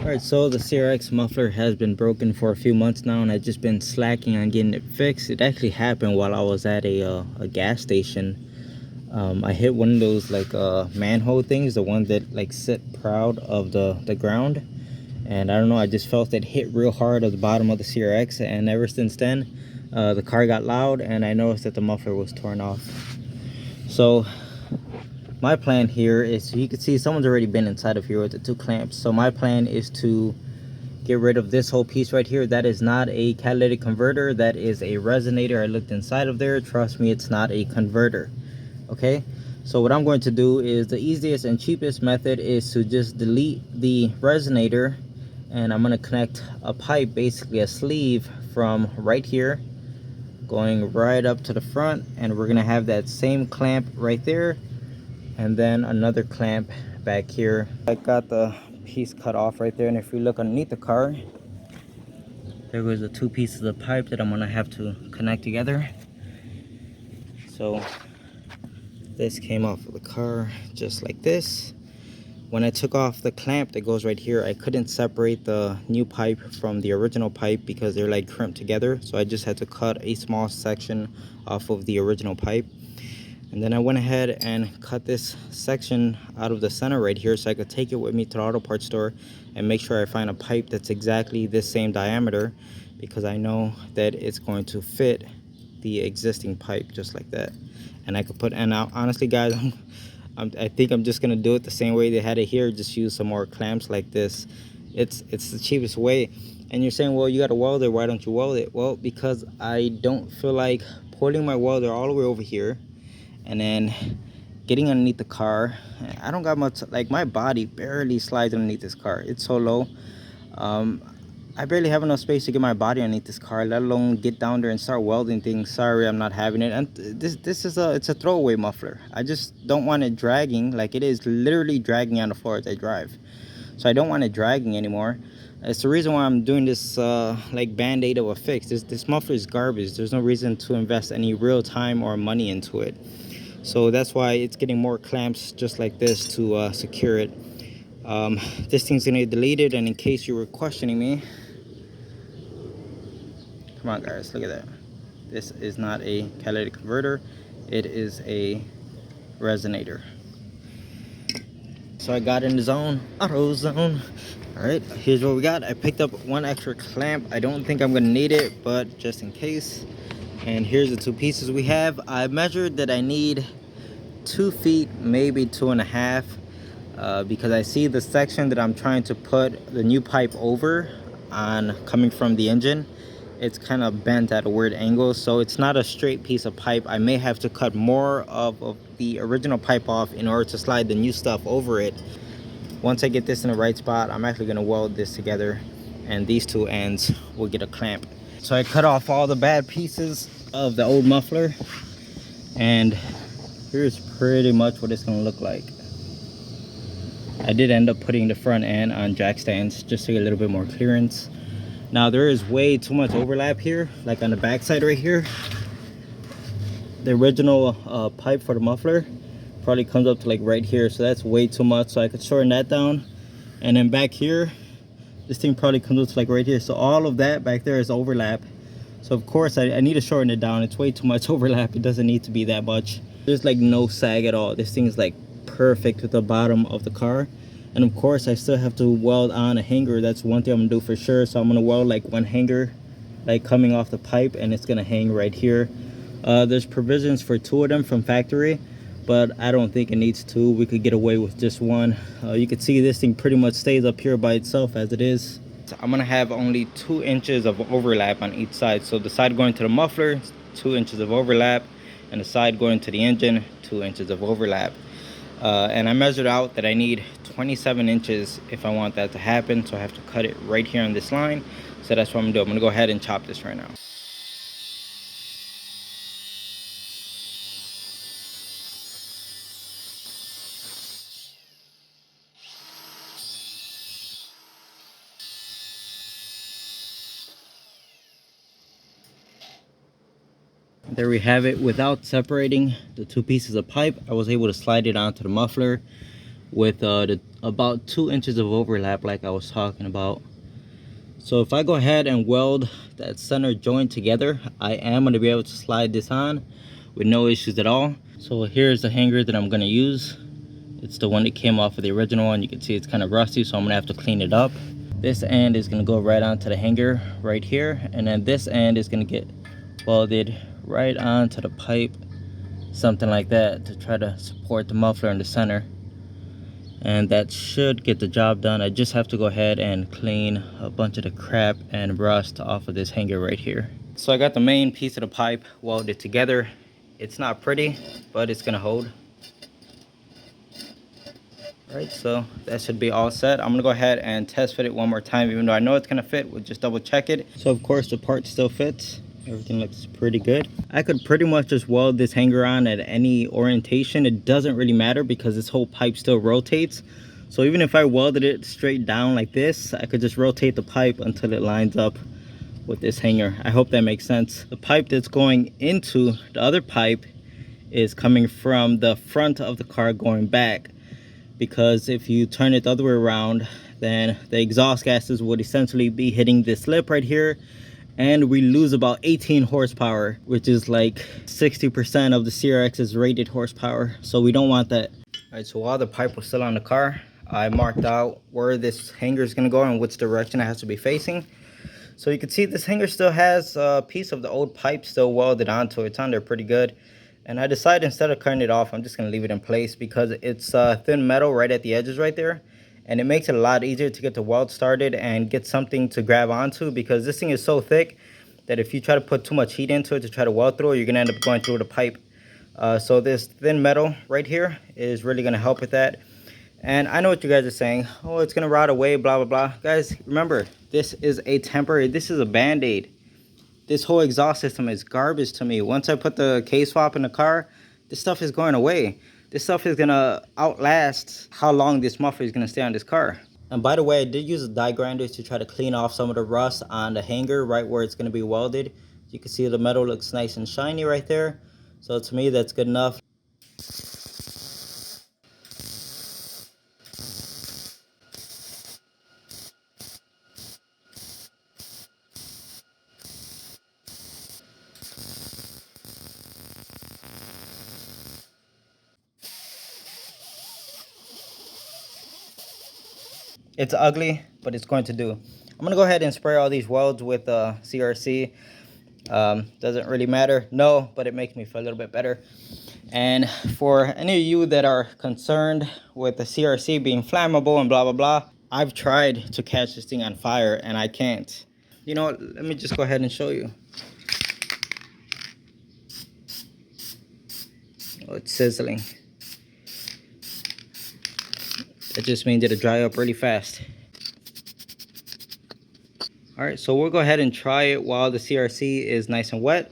Alright, so the CRX muffler has been broken for a few months now, and I've just been slacking on getting it fixed. It actually happened while I was at a gas station. I hit one of those like manhole things, the ones that like sit proud of the ground. And I don't know, I just felt it hit real hard at the bottom of the CRX, and ever since then, the car got loud and I noticed that the muffler was torn off. So my plan here is, you can see someone's already been inside of here with the two clamps. So my plan is to get rid of this whole piece right here. That is not a catalytic converter, that is a resonator. I looked inside of there, trust me, it's not a converter. Okay, so what I'm going to do is, the easiest and cheapest method is to just delete the resonator, and I'm going to connect a pipe, basically a sleeve, from right here going right up to the front, and we're going to have that same clamp right there, and then another clamp back here. I got the piece cut off right there, and if you look underneath the car, there goes the two pieces of pipe that I'm gonna have to connect together. So this came off of the car just like this. When I took off the clamp that goes right here, I couldn't separate the new pipe from the original pipe because they're like crimped together, so I just had to cut a small section off of the original pipe. And then I went ahead and cut this section out of the center right here, so I could take it with me to the auto parts store and make sure I find a pipe that's exactly this same diameter, because I know that it's going to fit the existing pipe just like that. And I could put, and now honestly guys, I think I'm just gonna do it the same way they had it here, just use some more clamps like this. It's the cheapest way. And you're saying, well, you got a welder, why don't you weld it? Well, because I don't feel like pulling my welder all the way over here and then getting underneath the car. I don't got much, like my body barely slides underneath this car, it's so low. I barely have enough space to get my body underneath this car, let alone get down there and start welding things. Sorry, I'm not having it. And this is it's a throwaway muffler. I just don't want it dragging, like it is literally dragging on the floor as I drive. So I don't want it dragging anymore. It's the reason why I'm doing this like band-aid of a fix. This muffler is garbage. There's no reason to invest any real time or money into it. So that's why it's getting more clamps just like this to secure it. This thing's gonna get deleted, and in case you were questioning me, come on guys, look at that. This is not a catalytic converter, it is a resonator. So I got in the zone, auto zone. All right, here's what we got. I picked up one extra clamp. I don't think I'm gonna need it, but just in case. And here's the two pieces we have. I measured that I need 2 feet, maybe 2.5, because I see the section that I'm trying to put the new pipe over on, coming from the engine, it's kind of bent at a weird angle, so it's not a straight piece of pipe. I may have to cut more of the original pipe off in order to slide the new stuff over it. Once I get this in the right spot, I'm actually going to weld this together, and these two ends will get a clamp. So I cut off all the bad pieces of the old muffler, and here's pretty much what it's going to look like. I did end up putting the front end on jack stands just to get a little bit more clearance. Now there is way too much overlap here, like on the back side right here. The original pipe for the muffler probably comes up to like right here, so that's way too much, so I could shorten that down. And then back here, this thing probably comes up to like right here, so all of that back there is overlap. So of course I need to shorten it down. It's way too much overlap. It doesn't need to be that much. There's like no sag at all. This thing is like perfect with the bottom of the car. And of course I still have to weld on a hanger. That's one thing I'm gonna do for sure. So I'm gonna weld like one hanger like coming off the pipe, and it's gonna hang right here. There's provisions for 2 of them from factory, but I don't think it needs 2. We could get away with just 1. You can see this thing pretty much stays up here by itself as it is. So I'm gonna have only 2 inches of overlap on each side. So the side going to the muffler, 2 inches of overlap, and the side going to the engine, 2 inches of overlap. And I measured out that I need 27 inches if I want that to happen, so I have to cut it right here on this line. So that's what I'm gonna do. I'm gonna go ahead and chop this right now. There we have it. Without separating the 2 pieces of pipe, I was able to slide it onto the muffler. with about 2 inches of overlap like I was talking about. So if I go ahead and weld that center joint together, I am going to be able to slide this on with no issues at all. So here's the hanger that I'm going to use. It's the one that came off of the original one. You can see it's kind of rusty, so I'm going to have to clean it up. This end is going to go right onto the hanger right here, and then this end is going to get welded right onto the pipe, something like that, to try to support the muffler in the center. And that should get the job done. I just have to go ahead and clean a bunch of the crap and rust off of this hanger right here. So I got the main piece of the pipe welded together. It's not pretty, but it's gonna hold. All right, so that should be all set. I'm gonna go ahead and test fit it one more time. Even though I know it's gonna fit, we'll just double check it. So of course the part still fits. Everything looks pretty good. I could pretty much just weld this hanger on at any orientation. It doesn't really matter because this whole pipe still rotates. So even if I welded it straight down like this, I could just rotate the pipe until it lines up with this hanger. I hope that makes sense. The pipe that's going into the other pipe is coming from the front of the car going back, because if you turn it the other way around, then the exhaust gases would essentially be hitting this lip right here, and we lose about 18 horsepower, which is like 60% of the CRX's rated horsepower. So we don't want that. All right, so while the pipe was still on the car, I marked out where this hanger is gonna go and which direction it has to be facing. So you can see this hanger still has a piece of the old pipe still welded onto it. It's on there pretty good. And I decided instead of cutting it off, I'm just gonna leave it in place because it's thin metal right at the edges right there. And it makes it a lot easier to get the weld started and get something to grab onto, because this thing is so thick that if you try to put too much heat into it to try to weld through it, you're gonna end up going through the pipe. So this thin metal right here is really gonna help with that. And I know what you guys are saying, oh, it's gonna rot away, blah, blah, blah. Guys, remember, this is a temporary, this is a Band-Aid. This whole exhaust system is garbage to me. Once I put the K-swap in the car, this stuff is going away. This stuff is gonna outlast how long this muffler is gonna stay on this car. And by the way, I did use a die grinder to try to clean off some of the rust on the hanger right where it's gonna be welded. You can see the metal looks nice and shiny right there. So to me, that's good enough. It's ugly, but it's going to do. I'm gonna go ahead and spray all these welds with CRC. Doesn't really matter, no, but it makes me feel a little bit better. And for any of you that are concerned with the CRC being flammable and blah blah blah, I've tried to catch this thing on fire and I can't. You know what, let me just go ahead and show you. Oh, it's sizzling. That just means it'll dry up really fast. All right, so we'll go ahead and try it while the CRC is nice and wet.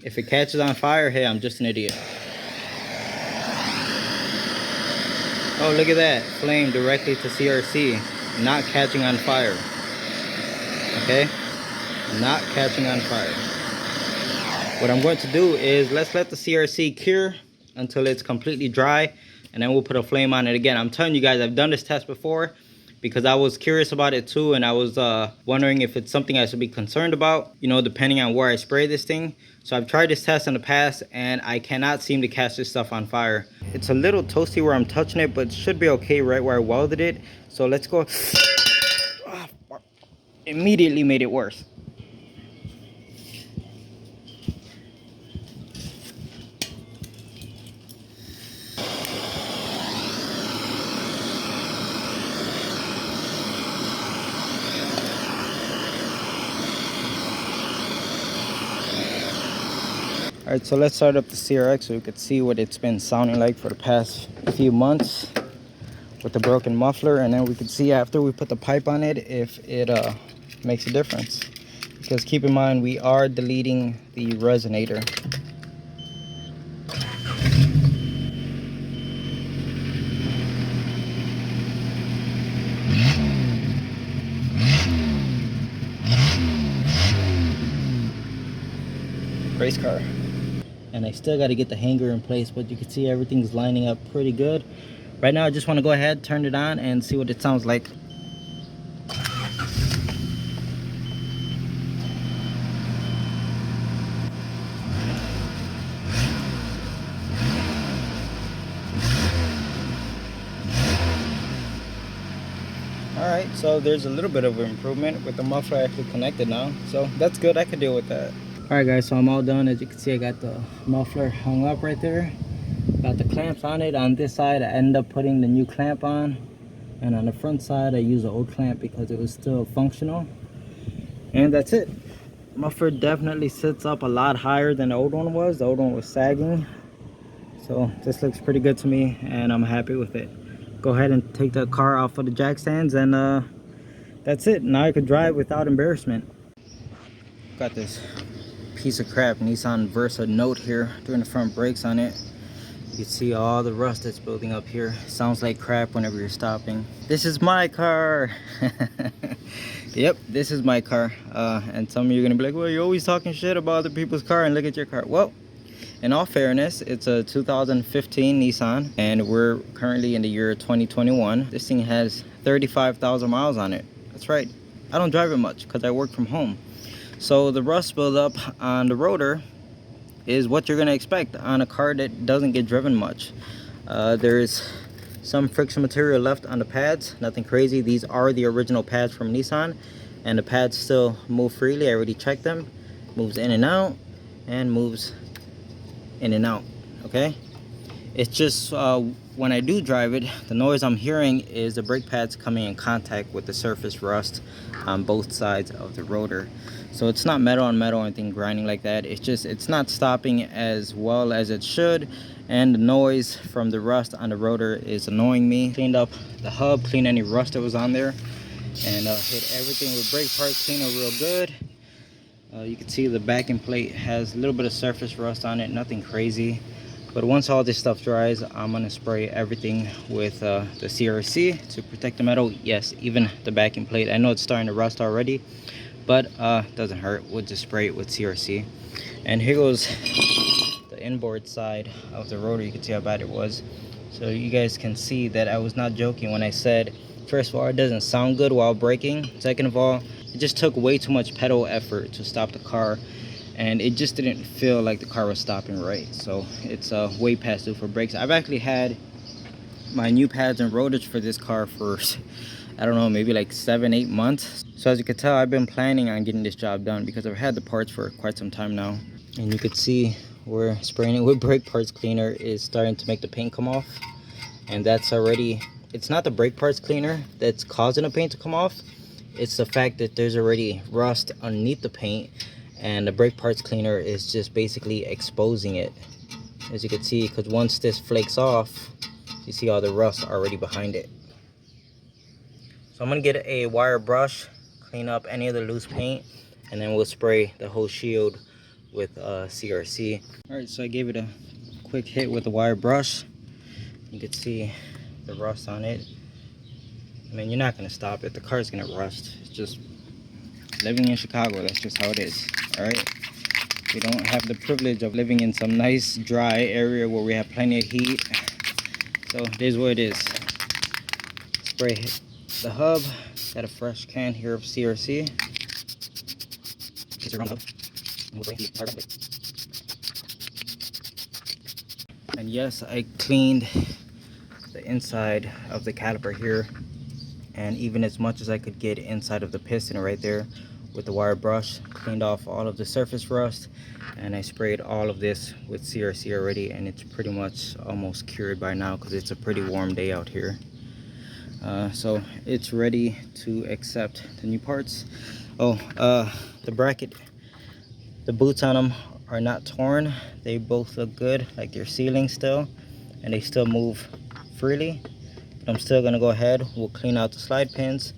If it catches on fire, hey, I'm just an idiot. Oh, look at that, flame directly to CRC, not catching on fire. Okay, not catching on fire. What I'm going to do is let's let the CRC cure until it's completely dry, and then we'll put a flame on it again. I'm telling you guys, I've done this test before because I was curious about it too, and I was wondering if it's something I should be concerned about, you know, depending on where I spray this thing. So I've tried this test in the past and I cannot seem to catch this stuff on fire. It's a little toasty where I'm touching it, but it should be okay right where I welded it. So let's go. Immediately made it worse. Alright, so let's start up the CRX so we could see what it's been sounding like for the past few months with the broken muffler, and then we can see after we put the pipe on it if it makes a difference. Because keep in mind, we are deleting the resonator. Race car. and I still got to get the hanger in place, but you can see everything's lining up pretty good. Right now I just want to go ahead, turn it on, and see what it sounds like. Alright, so there's a little bit of improvement with the muffler actually connected now, so that's good. I could deal with that. Alright guys, so I'm all done. As you can see, I got the muffler hung up right there. Got the clamps on it. On this side I ended up putting the new clamp on, and on the front side I used the old clamp because it was still functional. And that's it. Muffler definitely sits up a lot higher than the old one was. The old one was sagging, so this looks pretty good to me and I'm happy with it. Go ahead and take the car off of the jack stands, and that's it. Now I could drive without embarrassment. Got this piece of crap Nissan Versa Note here, doing the front brakes on it. You can see all the rust that's building up here. Sounds like crap whenever you're stopping. This is my car. Yep, this is my car. And some of you are gonna be like, well, you're always talking shit about other people's car, and look at your car. Well, in all fairness, it's a 2015 Nissan, and we're currently in the year 2021. This thing has 35,000 miles on it. That's right. I don't drive it much because I work from home. So the rust buildup on the rotor is what you're going to expect on a car that doesn't get driven much. There's some friction material left on the pads. Nothing crazy. These are the original pads from Nissan, and the pads still move freely. I already checked them. Moves in and out, and moves in and out. Okay, it's just when I do drive it, the noise I'm hearing is the brake pads coming in contact with the surface rust on both sides of the rotor. So it's not metal on metal or anything grinding like that. It's just, it's not stopping as well as it should, and the noise from the rust on the rotor is annoying me. Cleaned up the hub, cleaned any rust that was on there, and hit everything with brake parts cleaner real good. You can see the backing plate has a little bit of surface rust on it, nothing crazy. But once all this stuff dries, I'm gonna spray everything with the CRC to protect the metal. Yes, even the backing plate. I know it's starting to rust already, but doesn't hurt. We'll just spray it with CRC. And here goes the inboard side of the rotor. You can see how bad it was. So you guys can see that I was not joking when I said, first of all, it doesn't sound good while braking. Second of all, it just took way too much pedal effort to stop the car, and it just didn't feel like the car was stopping right. So it's way past due for brakes. I've actually had my new pads and rotors for this car for, I don't know, maybe like 7-8 months. So as you can tell, I've been planning on getting this job done because I've had the parts for quite some time now. And you can see where spraying it with brake parts cleaner is starting to make the paint come off. And that's already, it's not the brake parts cleaner that's causing the paint to come off. It's the fact that there's already rust underneath the paint, and the brake parts cleaner is just basically exposing it, as you can see, because once this flakes off, you see all the rust already behind it. So I'm gonna get a wire brush, clean up any of the loose paint, and then we'll spray the whole shield with CRC. All right, so I gave it a quick hit with the wire brush. You can see the rust on it. I mean, you're not gonna stop it. The car's gonna rust. It's just living in Chicago. That's just how it is. All right. We don't have the privilege of living in some nice dry area where we have plenty of heat. So it is what it is. Spray the hub. Got a fresh can here of CRC. And yes, I cleaned the inside of the caliper here, and even as much as I could get inside of the piston right there with the wire brush. Cleaned off all of the surface rust, and I sprayed all of this with CRC already, and it's pretty much almost cured by now because it's a pretty warm day out here. So it's ready to accept the new parts. Oh, the bracket, the boots on them are not torn. They both look good, like they're sealing still, and they still move freely. I'm still gonna go ahead, we'll clean out the slide pins,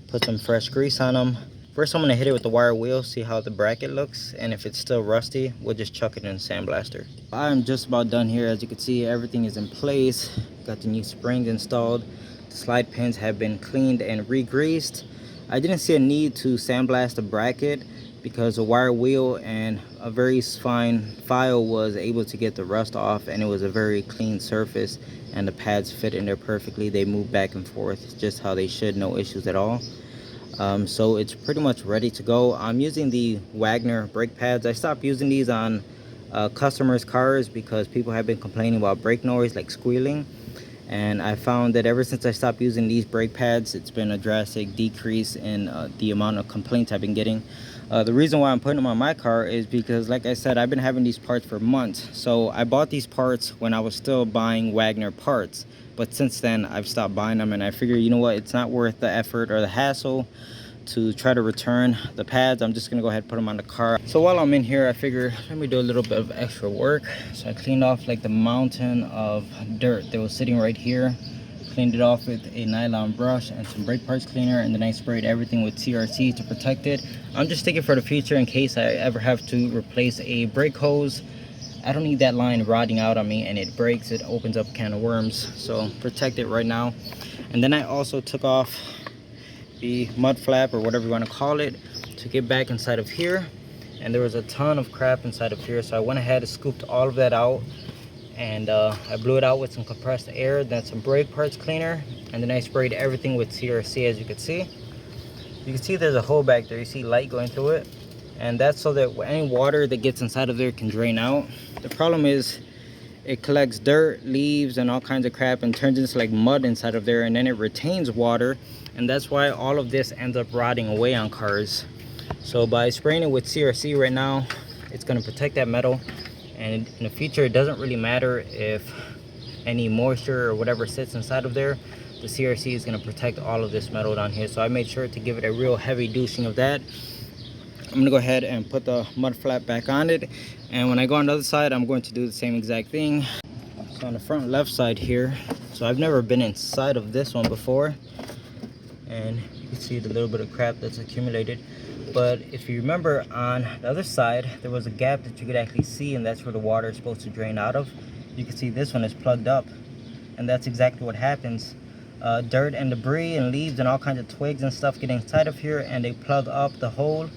put some fresh grease on them. First I'm gonna hit it with the wire wheel, see how the bracket looks, and if it's still rusty, we'll just chuck it in the sandblaster. I'm just about done here. As you can see, everything is in place. Got the new springs installed. The slide pins have been cleaned and re-greased. I didn't see a need to sandblast the bracket because the wire wheel and a very fine file was able to get the rust off, and it was a very clean surface, and the pads fit in there perfectly. They move back and forth just how they should, no issues at all. So it's pretty much ready to go. I'm using the Wagner brake pads. I stopped using these on customers' cars because people have been complaining about brake noise, like squealing. And I found that ever since I stopped using these brake pads, it's been a drastic decrease in the amount of complaints I've been getting. The reason why I'm putting them on my car is because, like I said, I've been having these parts for months. So I bought these parts when I was still buying Wagner parts, but since then I've stopped buying them, and I figure, you know what, it's not worth the effort or the hassle to try to return the pads. I'm just gonna go ahead and put them on the car. So while I'm in here, I figure let me do a little bit of extra work. So I cleaned off like the mountain of dirt that was sitting right here, cleaned it off with a nylon brush and some brake parts cleaner, and then I sprayed everything with CRC to protect it. I'm just thinking for the future, in case I ever have to replace a brake hose, I don't need that line rotting out on me and it breaks. It opens up a can of worms, so protect it right now. And then I also took off the mud flap, or whatever you want to call it, to get back inside of here, and there was a ton of crap inside of here, so I went ahead and scooped all of that out, and I blew it out with some compressed air, then some brake parts cleaner, and then I sprayed everything with CRC. As you can see there's a hole back there. You see light going through it, and that's so that any water that gets inside of there can drain out. The problem is it collects dirt, leaves, and all kinds of crap and turns into like mud inside of there, and then it retains water, and that's why all of this ends up rotting away on cars. So by spraying it with CRC right now, it's going to protect that metal, and in the future it doesn't really matter if any moisture or whatever sits inside of there. The CRC is going to protect all of this metal down here. So I made sure to give it a real heavy douching of that. I'm gonna go ahead and put the mud flap back on it, and when I go on the other side, I'm going to do the same exact thing. So on the front left side here, so I've never been inside of this one before, and you can see the little bit of crap that's accumulated. But if you remember, on the other side there was a gap that you could actually see, and that's where the water is supposed to drain out of. You can see this one is plugged up, and that's exactly what happens. Dirt and debris and leaves and all kinds of twigs and stuff get inside of here, and they plug up the hole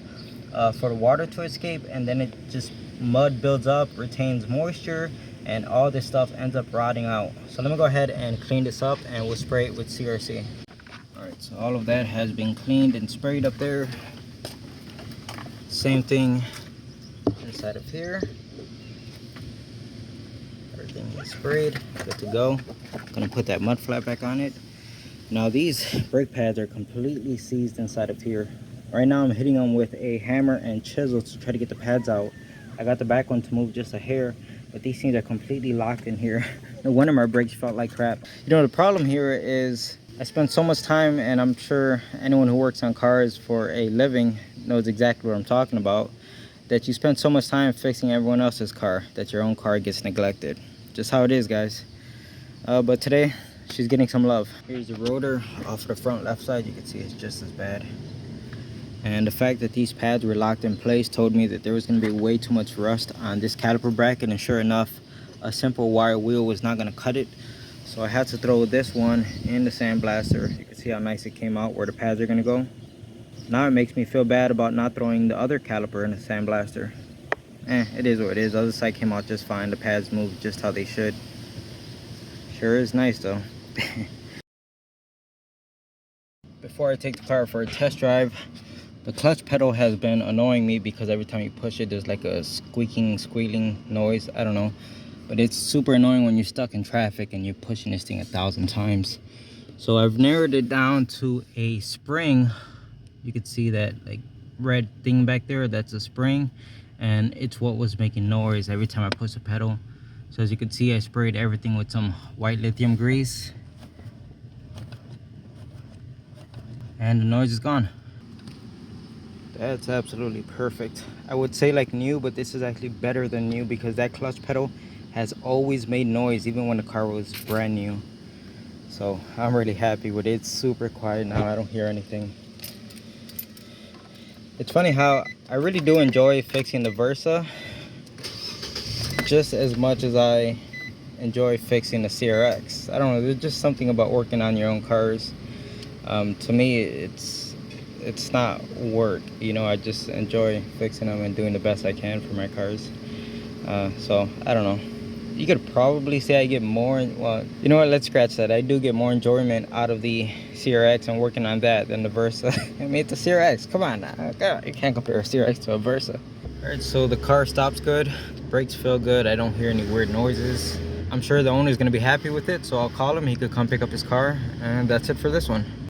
for the water to escape, and then it just mud builds up, retains moisture, and all this stuff ends up rotting out. So let me go ahead and clean this up, and we'll spray it with CRC. Alright, so all of that has been cleaned and sprayed up there. Same thing inside of here. Everything is sprayed, good to go. I'm gonna put that mud flap back on it. Now these brake pads are completely seized inside of here. Right now I'm hitting them with a hammer and chisel to try to get the pads out. I got the back one to move just a hair, but these things are completely locked in here. No wonder my brakes felt like crap. You know, the problem here is I spend so much time, and I'm sure anyone who works on cars for a living knows exactly what I'm talking about, that you spend so much time fixing everyone else's car that your own car gets neglected. Just how it is, guys. But today she's getting some love. Here's the rotor off of the front left side. You can see it's just as bad. And the fact that these pads were locked in place told me that there was going to be way too much rust on this caliper bracket, and sure enough, a simple wire wheel was not going to cut it. So I had to throw this one in the sandblaster. You can see how nice it came out where the pads are going to go. Now it makes me feel bad about not throwing the other caliper in the sandblaster. It is what it is. The other side came out just fine. The pads moved just how they should. Sure is nice though. Before I take the car for a test drive, the clutch pedal has been annoying me because every time you push it, there's like a squeaking, squealing noise. I don't know. But it's super annoying when you're stuck in traffic and you're pushing this thing 1,000 times. So I've narrowed it down to a spring. You can see that like red thing back there, that's a spring. And it's what was making noise every time I push the pedal. So as you can see, I sprayed everything with some white lithium grease. And the noise is gone. That's absolutely perfect. I would say like new, but this is actually better than new because that clutch pedal has always made noise even when the car was brand new. So I'm really happy with it. It's super quiet now. I don't hear anything. It's funny how I really do enjoy fixing the Versa just as much as I enjoy fixing the CRX. I don't know, there's just something about working on your own cars. To me, it's it's not work, you know. I just enjoy fixing them and doing the best I can for my cars. So I don't know, you could probably say I get more, well, you know what, let's scratch that. I do get more enjoyment out of the CRX and working on that than the Versa. I mean, it's a CRX, come on now. God, you can't compare a CRX to a Versa. All right, so the car stops good, the brakes feel good, I don't hear any weird noises. I'm sure the owner's gonna be happy with it, so I'll call him, he could come pick up his car, and that's it for this one.